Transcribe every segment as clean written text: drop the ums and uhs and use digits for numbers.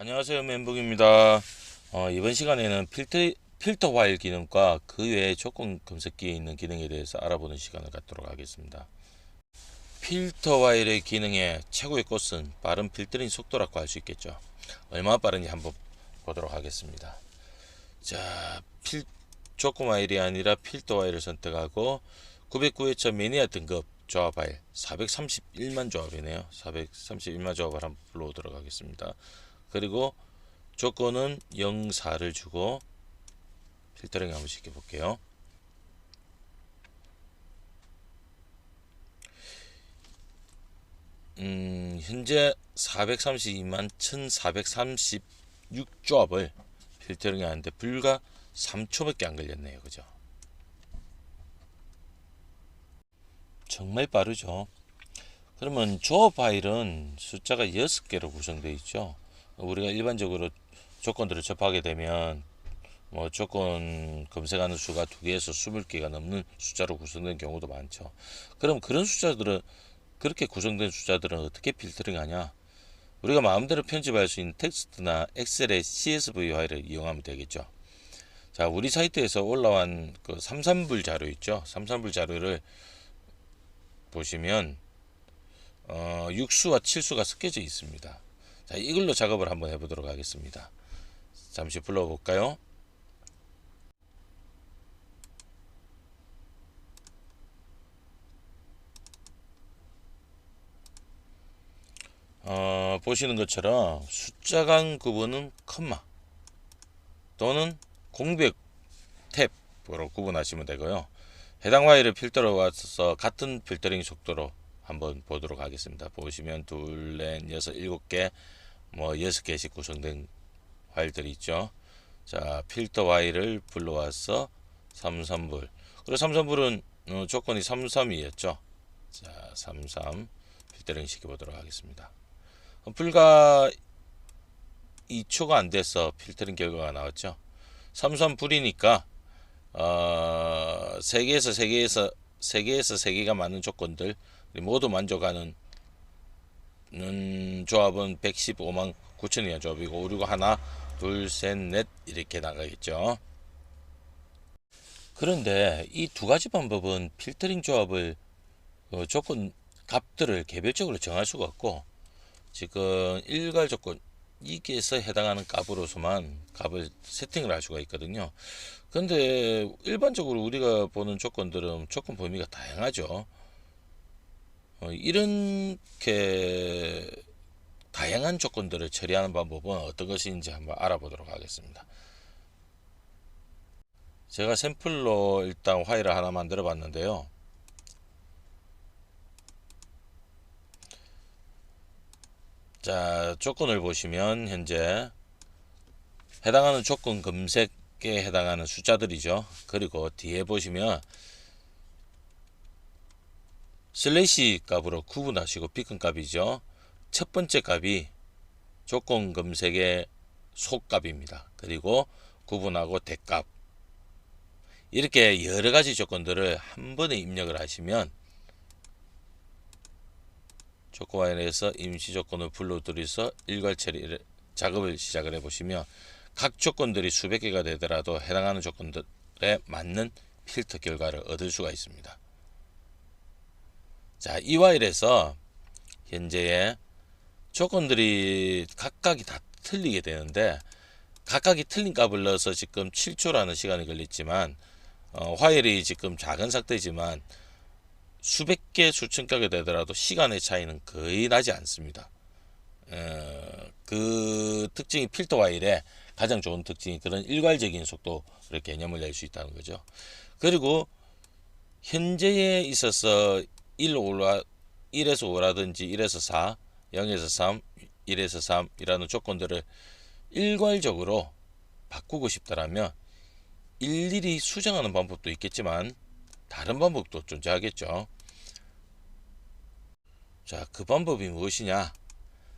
안녕하세요, 멘붕입니다. 이번 시간에는 필터 파일 기능과 그 외에 조건 검색기에 있는 기능에 대해서 알아보는 시간을 갖도록 하겠습니다. 필터 파일의 기능의 최고의 꽃은 빠른 필터링 속도라고 할 수 있겠죠. 얼마나 빠른지 한번 보도록 하겠습니다. 자, 조건 파일이 아니라 필터 파일을 선택하고 909회차 매니아 등급 조합 파일 431만 조합이네요. 431만 조합을 한번 불러오도록 하겠습니다. 그리고 조건은 0, 4를 주고 필터링 한번 시켜볼게요. 현재 432만 1436조합을 필터링 하는데 불과 3초밖에 안 걸렸네요. 그죠? 정말 빠르죠. 그러면 조합 파일은 숫자가 6개로 구성되어 있죠. 우리가 일반적으로 조건들을 접하게 되면 뭐 조건 검색하는 수가 2개에서 20개가 넘는 숫자로 구성된 경우도 많죠. 그럼 그런 숫자들은, 그렇게 구성된 숫자들은 어떻게 필터링 하냐? 우리가 마음대로 편집할 수 있는 텍스트나 엑셀의 CSV 파일을 이용하면 되겠죠. 자, 우리 사이트에서 올라온 그 33불 자료 있죠. 33불 자료를 보시면 6수와 7수가 섞여져 있습니다. 자, 이걸로 작업을 한번 해보도록 하겠습니다. 잠시 불러볼까요? 보시는 것처럼 숫자 간 구분은 컴마 또는 공백 탭으로 구분하시면 되고요. 해당 파일을 필터로 와서 같은 필터링 속도로 한번 보도록 하겠습니다. 보시면 둘, 넷, 여섯, 일곱 개, 뭐 6개씩 구성된 파일들이 있죠. 자, 필터 파일을 불러와서 33불. 그리고 33불은 조건이 33이었죠. 자, 33 필터링 시켜보도록 하겠습니다. 불과 2초가 안 돼서 필터링 결과가 나왔죠. 33불이니까 3개에서 3개가 맞는 조건들 모두 만족하는 조합은 115만 9천이라는 조합이고, 그리고 하나 둘 셋 넷 이렇게 나가겠죠. 그런데 이 두 가지 방법은 필터링 조합을 조건 값들을 개별적으로 정할 수가 없고, 지금 일괄 조건 이게서 해당하는 값으로서만 값을 세팅을 할 수가 있거든요. 근데 일반적으로 우리가 보는 조건들은 조건 범위가 다양하죠. 이렇게 다양한 조건들을 처리하는 방법은 어떤 것인지 한번 알아보도록 하겠습니다. 제가 샘플로 일단 파일을 하나 만들어 봤는데요. 자, 조건을 보시면 현재 해당하는 조건 검색에 해당하는 숫자들이죠. 그리고 뒤에 보시면 슬래시 값으로 구분하시고 비컨 값이죠. 첫 번째 값이 조건 검색의 속값입니다. 그리고 구분하고 대값, 이렇게 여러 가지 조건들을 한 번에 입력을 하시면 조건 파일에서 임시 조건을 불러들여서 일괄 처리 작업을 시작을 해보시면 각 조건들이 수백 개가 되더라도 해당하는 조건들에 맞는 필터 결과를 얻을 수가 있습니다. 자, 이 파일에서 현재의 조건들이 각각이 다 틀리게 되는데, 각각이 틀린 값을 넣어서 지금 7초라는 시간이 걸렸지만 파일이 지금 작은 상태지만 수백 개 수천 개가 되더라도 시간의 차이는 거의 나지 않습니다. 그 특징이 필터 파일의 가장 좋은 특징이 그런 일괄적인 속도를 개념을 낼 수 있다는 거죠. 그리고 현재에 있어서 1에서 5라든지 1에서 4, 0에서 3, 1에서 3이라는 조건들을 일괄적으로 바꾸고 싶다라면 일일이 수정하는 방법도 있겠지만 다른 방법도 존재하겠죠. 자, 그 방법이 무엇이냐?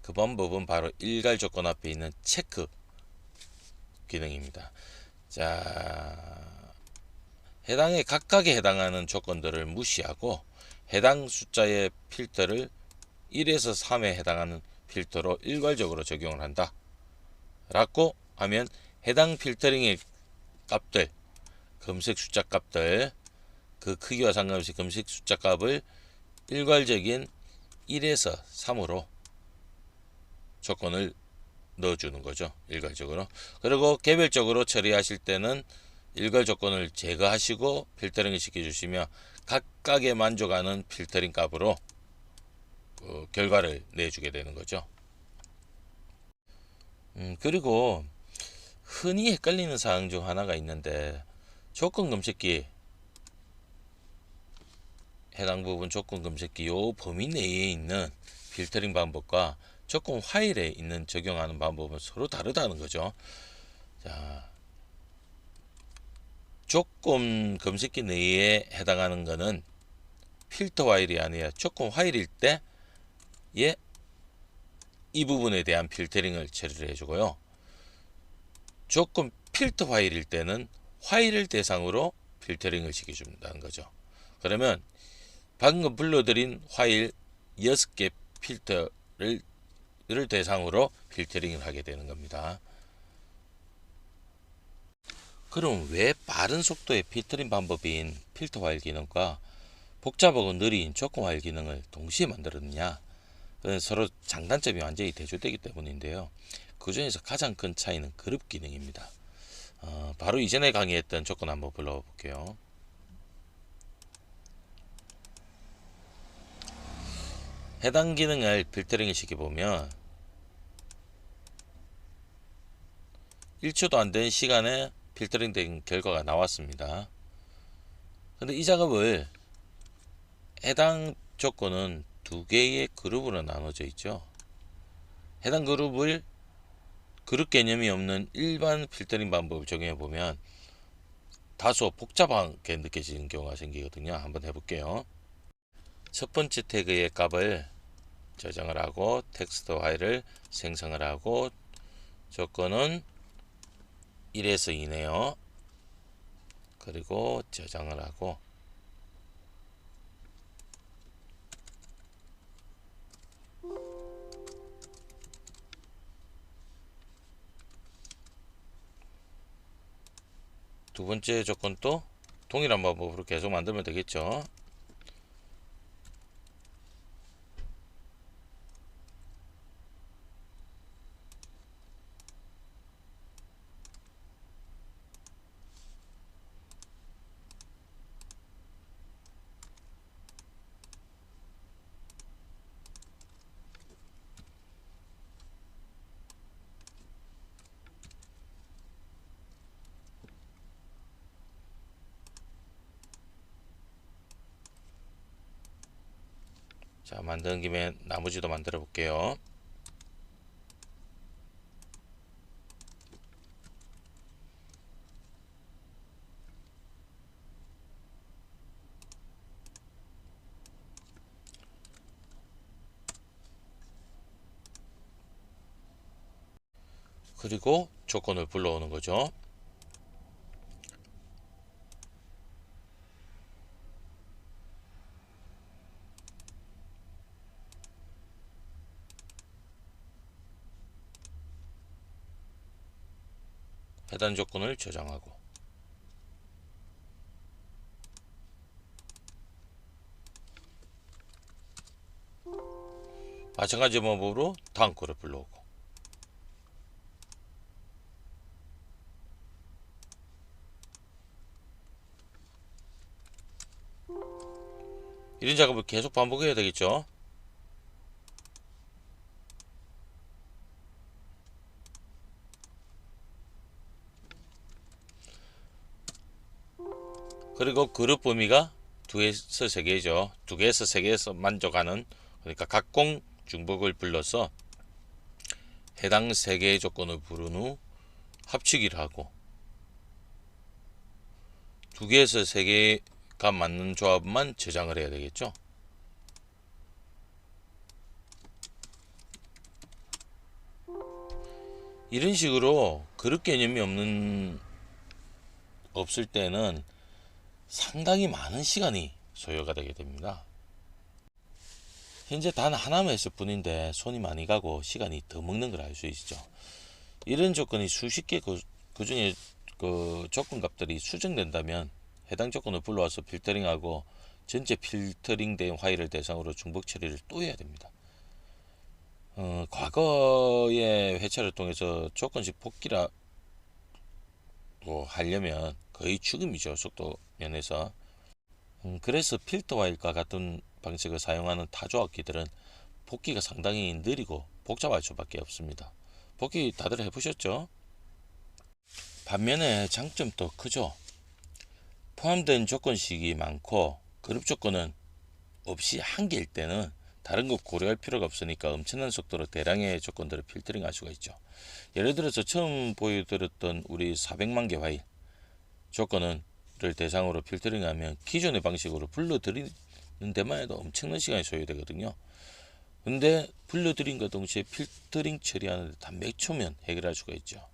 그 방법은 바로 일괄 조건 앞에 있는 체크 기능입니다. 자, 각각에 해당하는 조건들을 무시하고 해당 숫자의 필터를 1에서 3에 해당하는 필터로 일괄적으로 적용을 한다. 라고 하면 해당 필터링의 값들, 검색 숫자 값들, 그 크기와 상관없이 검색 숫자 값을 일괄적인 1에서 3으로 조건을 넣어주는 거죠. 일괄적으로. 그리고 개별적으로 처리하실 때는 일괄 조건을 제거하시고 필터링을 시켜주시면 각각에 만족하는 필터링 값으로 결과를 내주게 되는 거죠. 그리고 흔히 헷갈리는 사항 중 하나가 있는데, 조건 검색기, 해당 부분 조건 검색기 요 범위 내에 있는 필터링 방법과 조건 파일에 있는 적용하는 방법은 서로 다르다는 거죠. 자, 조건 검색기 내에 해당하는 것은 필터 파일이 아니라 조건 파일일 때 이 부분에 대한 필터링을 처리를 해주고요. 조건 필터 파일일 때는 파일을 대상으로 필터링을 시켜준다는 거죠. 그러면 방금 불러드린 파일 6개 필터를 대상으로 필터링을 하게 되는 겁니다. 그럼 왜 빠른 속도의 필터링 방법인 필터 파일 기능과 복잡하고 느린 조건 파일 기능을 동시에 만들었느냐? 서로 장단점이 완전히 대조되기 때문인데요. 그 중에서 가장 큰 차이는 그룹 기능입니다. 바로 이전에 강의했던 조건 한번 불러와 볼게요. 해당 기능을 필터링을 시켜보면 1초도 안 된 시간에 필터링 된 결과가 나왔습니다. 근데 이 작업을 해당 조건은 두 개의 그룹으로 나눠져 있죠. 해당 그룹을 그룹 개념이 없는 일반 필터링 방법을 적용해 보면 다소 복잡하게 느껴지는 경우가 생기거든요. 한번 해볼게요. 첫 번째 태그의 값을 저장을 하고 텍스트 파일을 생성을 하고 조건은 1에서 2네요. 그리고 저장을 하고 두 번째 조건도 동일한 방법으로 계속 만들면 되겠죠. 자, 만드는 김에 나머지도 만들어 볼게요. 그리고 조건을 불러오는 거죠. 해당 조건을 저장하고 마찬가지 방법으로 다음 거를 불러오고 이런 작업을 계속 반복해야 되겠죠. 그리고 그룹 범위가 2에서 3개죠. 2개에서 3개에서 만족하는, 그러니까 각공 중복을 불러서 해당 3개의 조건을 부른 후 합치기를 하고 2개에서 3개가 맞는 조합만 저장을 해야 되겠죠. 이런 식으로 그룹 개념이 없을 때는 상당히 많은 시간이 소요가 되게 됩니다. 현재 단 하나만 했을 뿐인데 손이 많이 가고 시간이 더 먹는 걸 알 수 있죠. 이런 조건이 수십 개 그중에 그 조건 값들이 수정된다면 해당 조건을 불러와서 필터링하고 전체 필터링된 화일을 대상으로 중복 처리를 또 해야 됩니다. 과거의 회차를 통해서 조건식 복귀라고 하려면 거의 죽음이죠. 속도 면에서. 그래서 필터 화일과 같은 방식을 사용하는 타조악기들은 복귀가 상당히 느리고 복잡할 수밖에 없습니다. 복귀 다들 해보셨죠? 반면에 장점도 크죠. 포함된 조건식이 많고 그룹 조건은 없이 한 개일 때는 다른 것 고려할 필요가 없으니까 엄청난 속도로 대량의 조건들을 필터링 할 수가 있죠. 예를 들어서 처음 보여드렸던 우리 400만 개 화일 조건을 대상으로 필터링하면 기존의 방식으로 불러들이는 데만 해도 엄청난 시간이 소요되거든요. 근데 불러들인과 동시에 필터링 처리하는데 단 몇 초면 해결할 수가 있죠.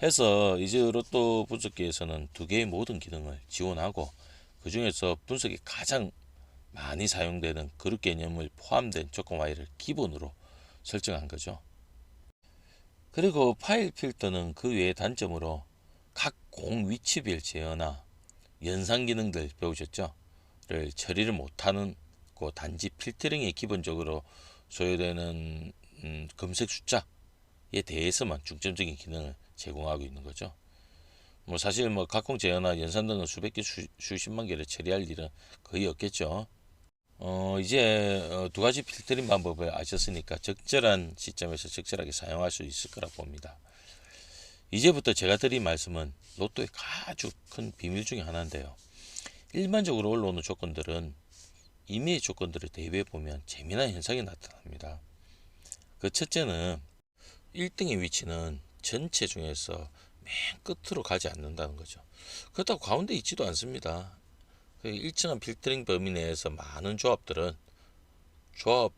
해서 이제 로또 분석기에서는 두 개의 모든 기능을 지원하고 그 중에서 분석이 가장 많이 사용되는 그룹 개념을 포함된 조건 화일을 기본으로 설정한 거죠. 그리고 파일 필터는 그 외의 단점으로 각 공 위치별 제어나 연산 기능들 배우셨죠? 를 처리를 못하는 고 단지 필터링에 기본적으로 소요되는 검색 숫자에 대해서만 중점적인 기능을 제공하고 있는 거죠. 뭐 사실 뭐 각공 제어나 연산 등은 수백 개, 수십만 개를 처리할 일은 거의 없겠죠. 이제 두 가지 필터링 방법을 아셨으니까 적절한 시점에서 적절하게 사용할 수 있을 거라 봅니다. 이제부터 제가 드린 말씀은 로또의 아주 큰 비밀 중에 하나인데요. 일반적으로 올라오는 조건들은 임의의 조건들을 대비해 보면 재미난 현상이 나타납니다. 그 첫째는 1등의 위치는 전체 중에서 맨 끝으로 가지 않는다는 거죠. 그렇다고 가운데 있지도 않습니다. 일정한 필터링 범위 내에서 많은 조합들은 조합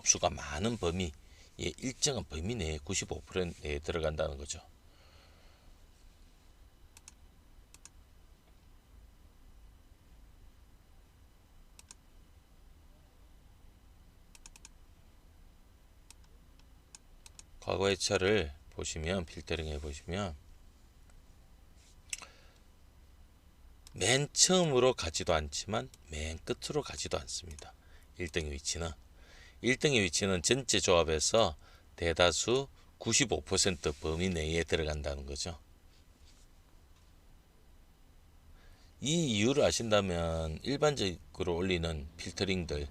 수가 많은 범위에 일정한 범위 내에 95% 내에 들어간다는 거죠. 과거의 차를 보시면 필터링 해보시면 맨 처음으로 가지도 않지만 맨 끝으로 가지도 않습니다. 1등의 위치는 전체 조합에서 대다수 95% 범위 내에 들어간다는 거죠. 이 이유를 아신다면 일반적으로 올리는 필터링들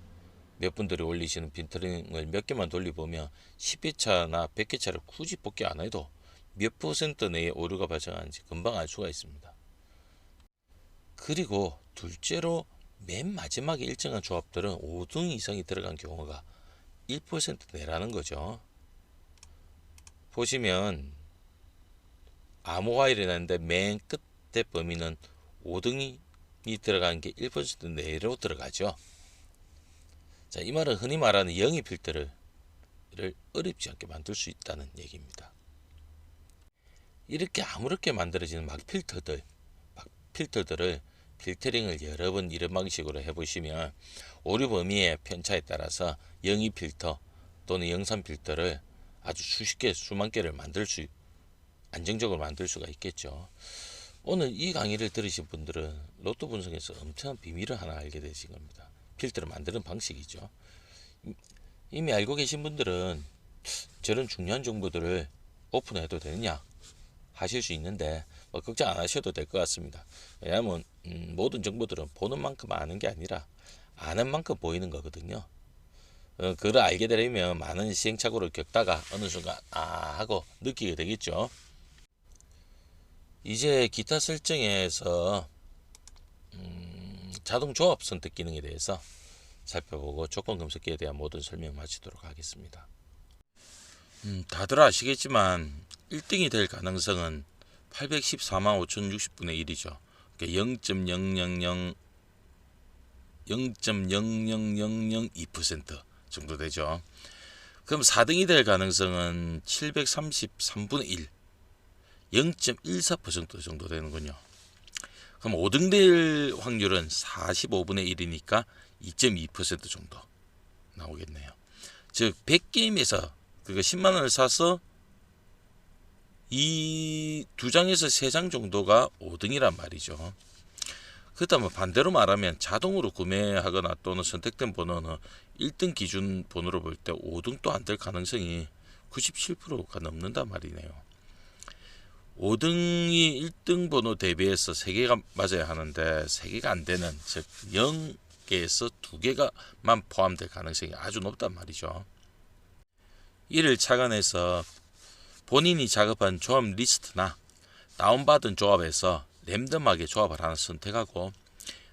몇 분들이 올리시는 필터링을 몇 개만 돌려보면 10회차나 100회차를 굳이 복귀 안 해도 몇 퍼센트 내에 오류가 발생하는지 금방 알 수가 있습니다. 그리고 둘째로 맨 마지막에 일정한 조합들은 5등 이상이 들어간 경우가 1% 내라는 거죠. 보시면 암호 화일이 나는데 맨 끝에 범위는 5등이 들어간 게 1% 내로 들어가죠. 자, 이 말은 흔히 말하는 영입 필터를 어렵지 않게 만들 수 있다는 얘기입니다. 이렇게 아무렇게 만들어지는 막 필터들을 필터링을 여러 번 이런 방식으로 해보시면 오류 범위의 편차에 따라서 영입 필터 또는 영산 필터를 아주 수십 개, 수만 개를 안정적으로 만들 수가 있겠죠. 오늘 이 강의를 들으신 분들은 로또 분석에서 엄청난 비밀을 하나 알게 되신 겁니다. 필터를 만드는 방식이죠. 이미 알고 계신 분들은 저런 중요한 정보들을 오픈해도 되느냐 하실 수 있는데 뭐 걱정 안 하셔도 될 것 같습니다. 왜냐하면 모든 정보들은 보는 만큼 아는 게 아니라 아는 만큼 보이는 거거든요. 그걸 알게 되려면 많은 시행착오를 겪다가 어느 순간 하고 느끼게 되겠죠. 이제 기타 설정에서 자동 조합 선택 기능에 대해서 살펴보고 조건 검색기에 대한 모든 설명 마치도록 하겠습니다. 다들 아시겠지만 1등이 될 가능성은 814만 5060분의 1이죠. 그러니까 0.00002% 정도 되죠. 그럼 4등이 될 가능성은 733분의 1, 0.14% 정도 되는군요. 그럼 5등 될 확률은 45분의 1이니까 2.2% 정도 나오겠네요. 즉 100게임에서 그러니까 10만 원을 사서 이 2장에서 3장 정도가 5등이란 말이죠. 그렇다면 반대로 말하면 자동으로 구매하거나 또는 선택된 번호는 1등 기준 번호로 볼 때 5등도 안 될 가능성이 97%가 넘는단 말이네요. 5등이 1등 번호 대비해서 3개가 맞아야 하는데 3개가 안 되는, 즉 0개에서 2개가만 포함될 가능성이 아주 높단 말이죠. 이를 착안해서 본인이 작업한 조합 리스트나 다운받은 조합에서 랜덤하게 조합을 하나 선택하고,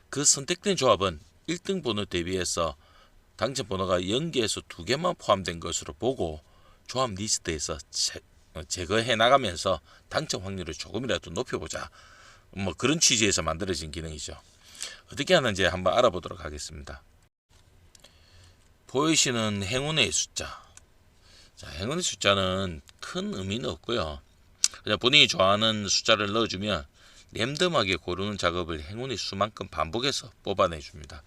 그 선택된 조합은 1등 번호 대비해서 당첨 번호가 0개에서 2개만 포함된 것으로 보고 조합 리스트에서 제거해 나가면서 당첨 확률을 조금이라도 높여보자, 뭐 그런 취지에서 만들어진 기능이죠. 어떻게 하는지 한번 알아보도록 하겠습니다. 보이시는 행운의 숫자, 자, 행운의 숫자는 큰 의미는 없고요. 그냥 본인이 좋아하는 숫자를 넣어주면 랜덤하게 고르는 작업을 행운의 수만큼 반복해서 뽑아내 줍니다.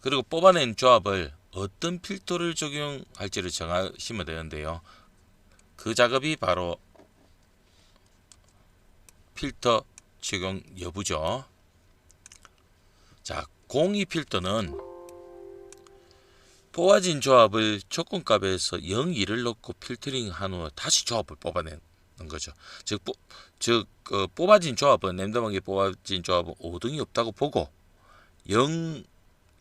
그리고 뽑아낸 조합을 어떤 필터를 적용할지를 정하시면 되는데요. 그 작업이 바로 필터 적용 여부죠. 자, 공이 필터는 뽑아진 조합을 조건값에서 0, 2를 넣고 필터링한 후 다시 조합을 뽑아내는 거죠. 즉 뽑아진 조합은, 랜덤하게 뽑아진 조합은 5등이 없다고 보고 0,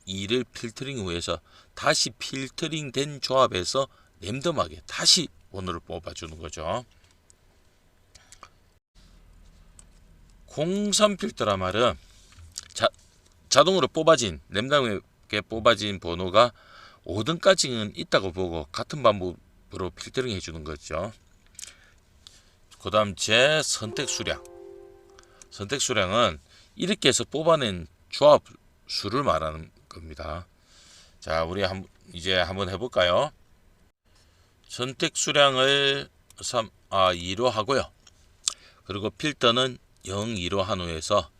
2를 필터링 후에서 다시 필터링 된 조합에서 랜덤하게 다시 번호를 뽑아주는 거죠. 03 필터란 말은 자동으로 뽑아진, 랜덤하게 뽑아진 번호가 5등까지는 있다고 보고 같은 방법으로 필터링 해주는 거죠. 그 다음 제 선택 수량. 선택 수량은 이렇게 해서 뽑아낸 조합 수를 말하는 겁니다. 자, 우리 이제 한번 해볼까요? 선택 수량을 2로 하고요. 그리고 필터는 0, 2로 한 후에서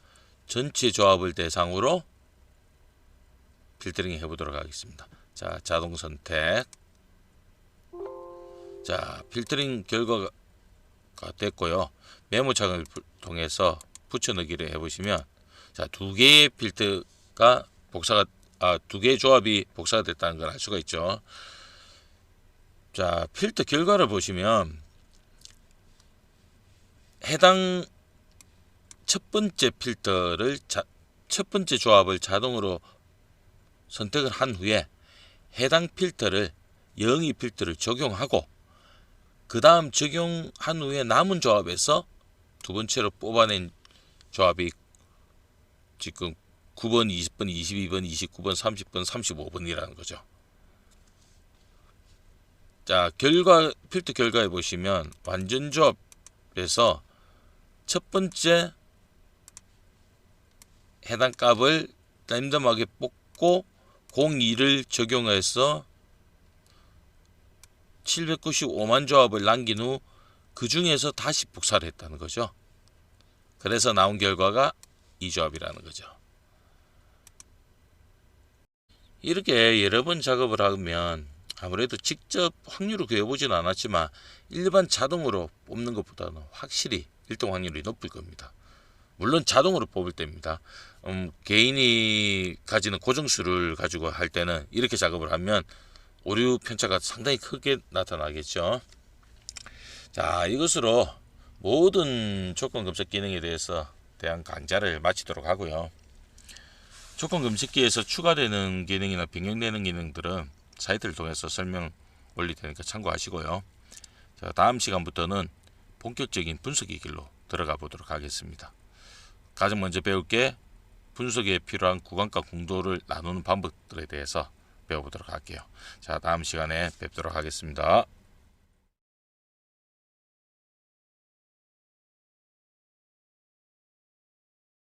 전체 조합을 대상으로 필터링 해보도록 하겠습니다. 자, 자동 선택. 자, 필터링 결과가 됐고요. 메모창을 통해서 붙여넣기를 해보시면, 자, 2개의 필터가 복사가, 2개의 조합이 복사가 됐다는 걸 알 수가 있죠. 자, 필터 결과를 보시면 해당 첫 번째 필터를 첫 번째 조합을 자동으로 선택을 한 후에 해당 필터를 0이 필터를 적용하고, 그 다음 적용한 후에 남은 조합에서 두 번째로 뽑아낸 조합이 지금 9번, 20번, 22번, 29번, 30번, 35번이라는 거죠. 자, 필터 결과에 보시면 완전 조합에서 첫 번째 해당 값을 랜덤하게 뽑고 02를 적용해서 795만 조합을 남긴 후 그 중에서 다시 복사를 했다는 거죠. 그래서 나온 결과가 이 조합이라는 거죠. 이렇게 여러 번 작업을 하면 아무래도 직접 확률을 구해보지는 않았지만 일반 자동으로 뽑는 것보다는 확실히 1등 확률이 높을 겁니다. 물론 자동으로 뽑을 때입니다. 개인이 가지는 고정수를 가지고 할 때는 이렇게 작업을 하면 오류 편차가 상당히 크게 나타나겠죠. 자, 이것으로 모든 조건 검색 기능에 대한 강좌를 마치도록 하고요. 조건 검색기에서 추가되는 기능이나 변경되는 기능들은 사이트를 통해서 설명 올릴 테니까 참고하시고요. 자, 다음 시간부터는 본격적인 분석의 길로 들어가 보도록 하겠습니다. 가장 먼저 배울 게 분석에 필요한 구간과 공도를 나누는 방법들에 대해서 배워보도록 할게요. 자, 다음 시간에 뵙도록 하겠습니다.